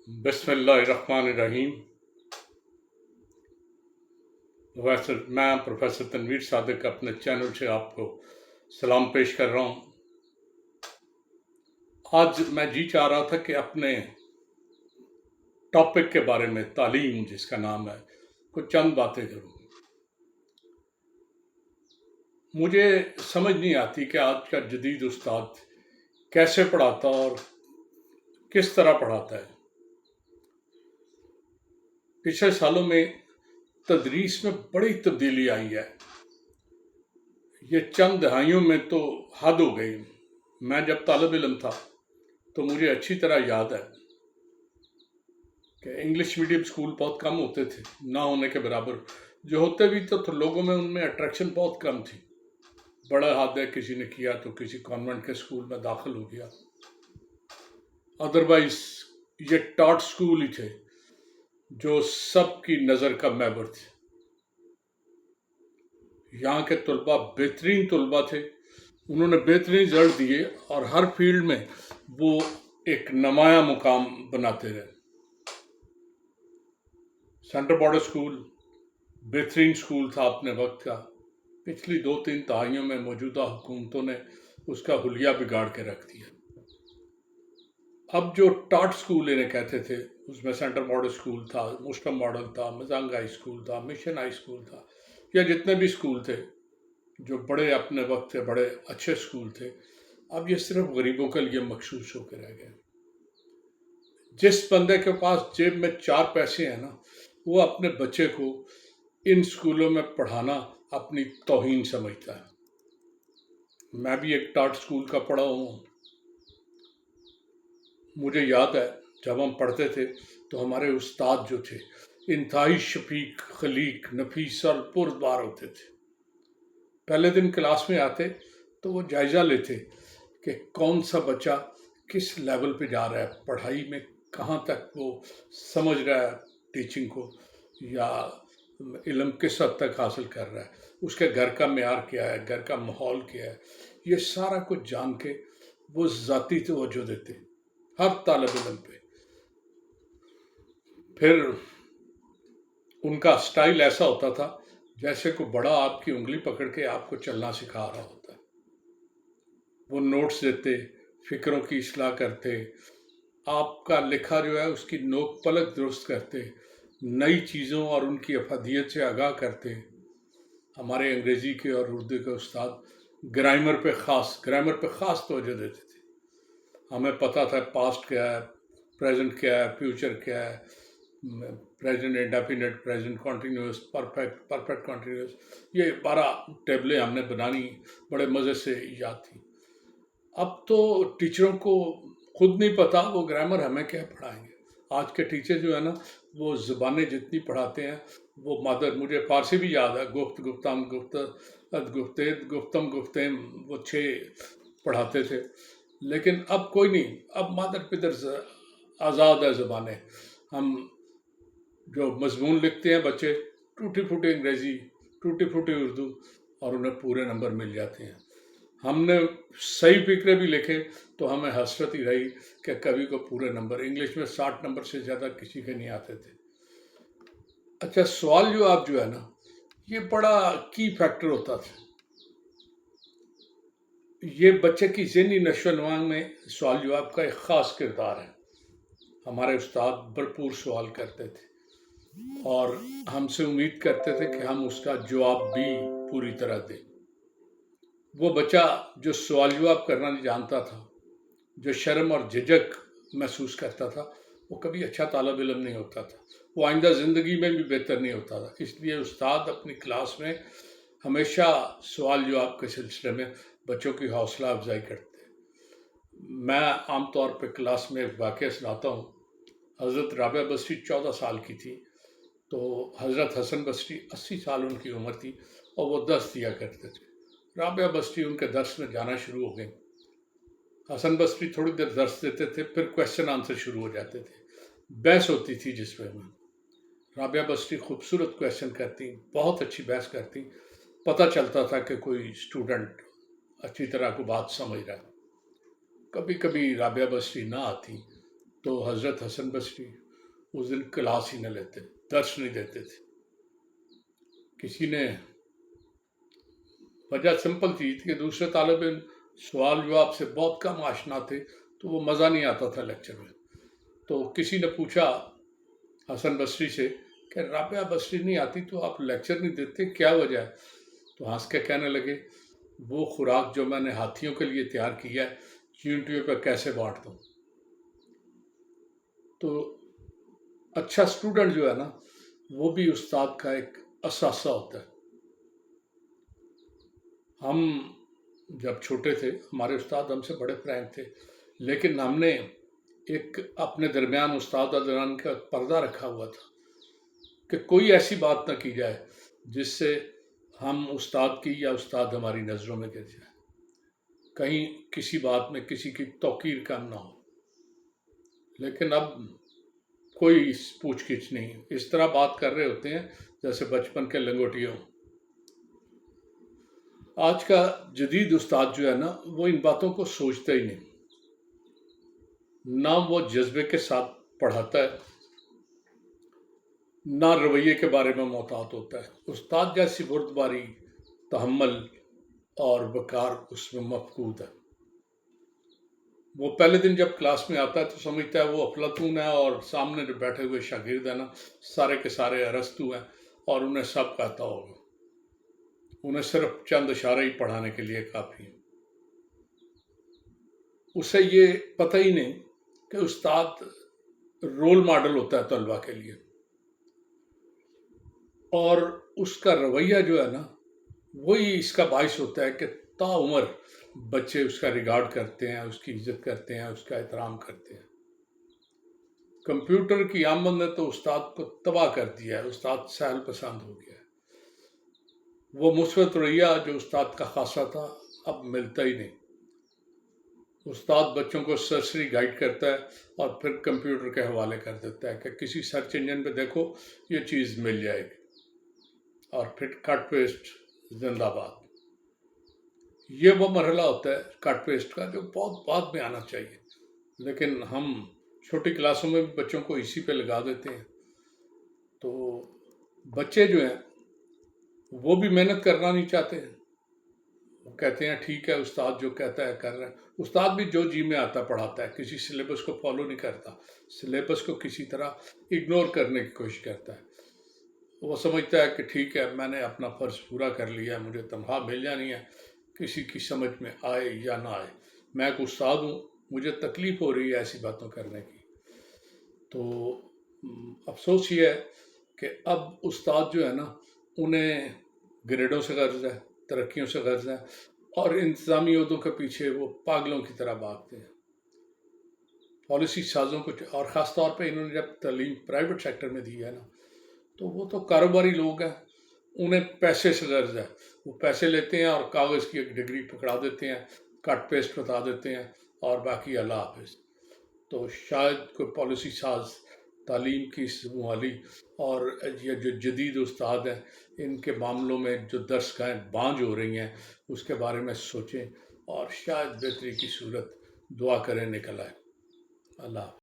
बिस्मिल्लाहिर्रहमानिर्रहीम। वैसे मैं प्रोफेसर तनवीर सादिक अपने चैनल से आपको सलाम पेश कर रहा हूँ। आज मैं जी चाह रहा था कि अपने टॉपिक के बारे में, तालीम जिसका नाम है, कुछ चंद बातें करूँ। मुझे समझ नहीं आती कि आज का जदीद उस्ताद कैसे पढ़ाता और किस तरह पढ़ाता है। पिछले सालों में तदरीस में बड़ी तब्दीली आई है। ये चंद दहाइयों में तो हद हो गई। मैं जब तालिब इल्म था तो मुझे अच्छी तरह याद है कि इंग्लिश मीडियम स्कूल बहुत कम होते थे, ना होने के बराबर। जो होते भी तो लोगों में उनमें अट्रैक्शन बहुत कम थी। बड़ा हाथ है, किसी ने किया तो किसी कॉन्वेंट के स्कूल में दाखिल हो गया, अदरवाइज ये टॉट स्कूल ही थे जो सबकी नज़र का महवर थे। यहाँ के तलबा बेहतरीन तलबा थे, उन्होंने बेहतरीन रिजल्ट दिए और हर फील्ड में वो एक नुमाया मुकाम बनाते रहे। सेंट्रल बॉर्डर स्कूल बेहतरीन स्कूल था अपने वक्त का। पिछली 2-3 दहाइयों में मौजूदा हुकूमतों ने उसका हुलिया बिगाड़ के रख दिया। अब जो टॉट स्कूल इन्हें कहते थे, उसमें सेंट्रल बॉर्डर स्कूल था, मुस्लिम मॉडल था, मजांग हाई स्कूल था, मिशन हाई स्कूल था, या जितने भी स्कूल थे जो बड़े अपने वक्त थे, बड़े अच्छे स्कूल थे, अब ये सिर्फ गरीबों के लिए मखसूस होकर रह गए। जिस बंदे के पास जेब में 4 पैसे हैं ना, वो अपने बच्चे को इन स्कूलों में पढ़ाना अपनी तौहीन समझता है। मैं भी एक टॉट स्कूल का पढ़ा हूँ। मुझे याद है जब हम पढ़ते थे तो हमारे उस्ताद जो थे इंतहाई शफीक, खलीक, नफीस और पुरबार होते थे। पहले दिन क्लास में आते तो वो जायज़ा लेते कि कौन सा बच्चा किस लेवल पे जा रहा है पढ़ाई में, कहाँ तक वो समझ रहा है टीचिंग को, या इल्म किस हद तक हासिल कर रहा है, उसके घर का मेयार क्या है, घर का माहौल क्या है, ये सारा कुछ जान के वो ज़ाती तवज्जो देते हर तालिब इल्म पे। फिर उनका स्टाइल ऐसा होता था जैसे कोई बड़ा आपकी उंगली पकड़ के आपको चलना सिखा रहा होता है। वो नोट्स देते, फिक्रों की इस्लाह करते, आपका लिखा जो है उसकी नोक पलक दुरुस्त करते, नई चीज़ों और उनकी अफादियत से आगाह करते। हमारे अंग्रेज़ी के और उर्दू के उस्ताद ग्रामर पे ख़ास तवज्जो देते थे। हमें पता था पास्ट क्या है, प्रेजेंट क्या है, फ्यूचर क्या है, present indefinite, present continuous, perfect continuous, ये 12 टेबलें हमने बनानी, बड़े मज़े से याद थी। अब तो टीचरों को खुद नहीं पता वो ग्रामर हमें क्या पढ़ाएंगे। आज के टीचर जो है ना, वो ज़बानें जितनी पढ़ाते हैं वो मुझे फारसी भी याद है, गुफ्त, गुफ्ताम, गुफ्तेद, गुफ्तम, गुफ्तेम, वो 6 पढ़ाते थे। लेकिन अब कोई नहीं, अब मादर पिदर आज़ाद है ज़बानें। हम जो मजमून लिखते हैं बच्चे, टूटी फूटी अंग्रेज़ी, टूटी फूटी उर्दू, और उन्हें पूरे नंबर मिल जाते हैं। हमने सही फिक्रे भी लिखे तो हमें हसरत ही रही कि कभी को पूरे नंबर इंग्लिश में 60 नंबर से ज़्यादा किसी के नहीं आते थे। अच्छा, सवाल जवाब जो है ना, ये बड़ा की फैक्टर होता था। ये बच्चे की ज़हनी नशोनुमा में सवाल जवाब का एक ख़ास किरदार है। हमारे उस्ताद भरपूर सवाल करते थे और हमसे उम्मीद करते थे कि हम उसका जवाब भी पूरी तरह दें। वो बच्चा जो सवाल जवाब करना नहीं जानता था, जो शर्म और झिझक महसूस करता था, वो कभी अच्छा तालिब इल्म नहीं होता था, वो आइंदा ज़िंदगी में भी बेहतर नहीं होता था। इसलिए उस्ताद अपनी क्लास में हमेशा सवाल जवाब के सिलसिले में बच्चों की हौसला अफजाई करते। मैं आम तौर पर क्लास में एक वाक़या सुनाता हूँ। हज़रत राबिया बस्री 14 साल की थी, तो हज़रत हसन बस्री 80 साल उनकी उम्र थी और वो दर्स दिया करते थे। राबिया बस्री उनके दर्स में जाना शुरू हो गई। हसन बस्री थोड़ी देर दर्स देते थे, फिर क्वेश्चन आंसर शुरू हो जाते थे, बहस होती थी जिसमें राबिया बस्री खूबसूरत क्वेश्चन करती, बहुत अच्छी बहस करती, पता चलता था कि कोई स्टूडेंट अच्छी तरह को बात समझ रहा है। कभी कभी राबिया बस्री ना आती تو حضرت حسن بصری اس دن کلاس ہی نہ لیتے، درس نہیں دیتے تھے. کسی نے وجہ سمپل تھی کہ دوسرے طالب علم سوال جواب سے بہت کم آشنا تھے تو وہ مزہ نہیں آتا تھا لیکچر میں. تو کسی نے پوچھا حسن بصری سے کہ رابعہ بصری نہیں آتی تو آپ لیکچر نہیں دیتے، کیا وجہ ہے؟ تو ہنس کے کہنے لگے وہ خوراک جو میں نے ہاتھیوں کے لیے تیار کیا ہے چینٹیوں پہ کیسے بانٹ دوں. تو اچھا اسٹوڈنٹ جو ہے نا وہ بھی استاد کا ایک اثاثہ ہوتا ہے. ہم جب چھوٹے تھے ہمارے استاد ہم سے بڑے فرینک تھے، لیکن ہم نے ایک اپنے درمیان استاد اور درمیان کا پردہ رکھا ہوا تھا کہ کوئی ایسی بات نہ کی جائے جس سے ہم استاد کی یا استاد ہماری نظروں میں گر جائے، کہیں کسی بات میں کسی کی توقیر کم نہ ہو. لیکن اب کوئی پوچھ گچھ نہیں، اس طرح بات کر رہے ہوتے ہیں جیسے بچپن کے لنگوٹیوں. آج کا جدید استاد جو ہے نا وہ ان باتوں کو سوچتا ہی نہیں، نہ وہ جذبے کے ساتھ پڑھاتا ہے نہ رویے کے بارے میں محتاط ہوتا ہے. استاد جیسی بردباری، تحمل اور وقار اس میں مفقود ہے. وہ پہلے دن جب کلاس میں آتا ہے تو سمجھتا ہے وہ افلاطون ہے، اور سامنے جو بیٹھے ہوئے شاگرد ہیں نا سارے کے سارے ارسطو ہیں اور انہیں سب کہتا ہوگا. انہیں صرف چند اشارے ہی پڑھانے کے لیے کافی ہیں. اسے یہ پتہ ہی نہیں کہ استاد رول ماڈل ہوتا ہے طلبہ کے لیے، اور اس کا رویہ جو ہے نا وہی اس کا باعث ہوتا ہے کہ تا عمر بچے اس کا ریگارڈ کرتے ہیں، اس کی عزت کرتے ہیں، اس کا احترام کرتے ہیں. کمپیوٹر کی آمد نے تو استاد کو تباہ کر دیا ہے، استاد سہل پسند ہو گیا ہے. وہ مثبت رویہ جو استاد کا خاصا تھا اب ملتا ہی نہیں. استاد بچوں کو سرسری گائیڈ کرتا ہے اور پھر کمپیوٹر کے حوالے کر دیتا ہے کہ کسی سرچ انجن پہ دیکھو یہ چیز مل جائے گی، اور پھر کٹ پیسٹ زندہ باد. یہ وہ مرحلہ ہوتا ہے کٹ پیسٹ کا جو بہت بعد میں آنا چاہیے، لیکن ہم چھوٹی کلاسوں میں بھی بچوں کو اسی پہ لگا دیتے ہیں. تو بچے جو ہیں وہ بھی محنت کرنا نہیں چاہتے ہیں، وہ کہتے ہیں ٹھیک ہے استاد جو کہتا ہے کر رہے ہیں. استاد بھی جو جی میں آتا پڑھاتا ہے، کسی سلیبس کو فالو نہیں کرتا، سلیبس کو کسی طرح اگنور کرنے کی کوشش کرتا ہے. وہ سمجھتا ہے کہ ٹھیک ہے میں نے اپنا فرض پورا کر لیا ہے، مجھے تنخواہ مل جانی ہے، کسی کی سمجھ میں آئے یا نہ آئے. میں ایک استاد ہوں، مجھے تکلیف ہو رہی ہے ایسی باتوں کرنے کی. تو افسوس یہ ہے کہ اب استاد جو ہے نا انہیں گریڈوں سے غرض ہے، ترقیوں سے غرض ہے، اور انتظامی عہدوں کے پیچھے وہ پاگلوں کی طرح بھاگتے ہیں. پالیسی سازوں کو، اور خاص طور پہ انہوں نے جب تعلیم پرائیویٹ سیکٹر میں دی ہے نا تو وہ تو کاروباری لوگ ہیں، انہیں پیسے سے غرض ہے. وہ پیسے لیتے ہیں اور کاغذ کی ایک ڈگری پکڑا دیتے ہیں، کٹ پیسٹ بتا دیتے ہیں، اور باقی اللہ حافظ. تو شاید کوئی پالیسی ساز تعلیم کی سموالی اور یہ جو جدید استاد ہیں ان کے معاملوں میں جو درس گاہیں بانجھ ہو رہی ہیں اس کے بارے میں سوچیں، اور شاید بہتری کی صورت دعا کریں نکل آئے. اللہ حافظ.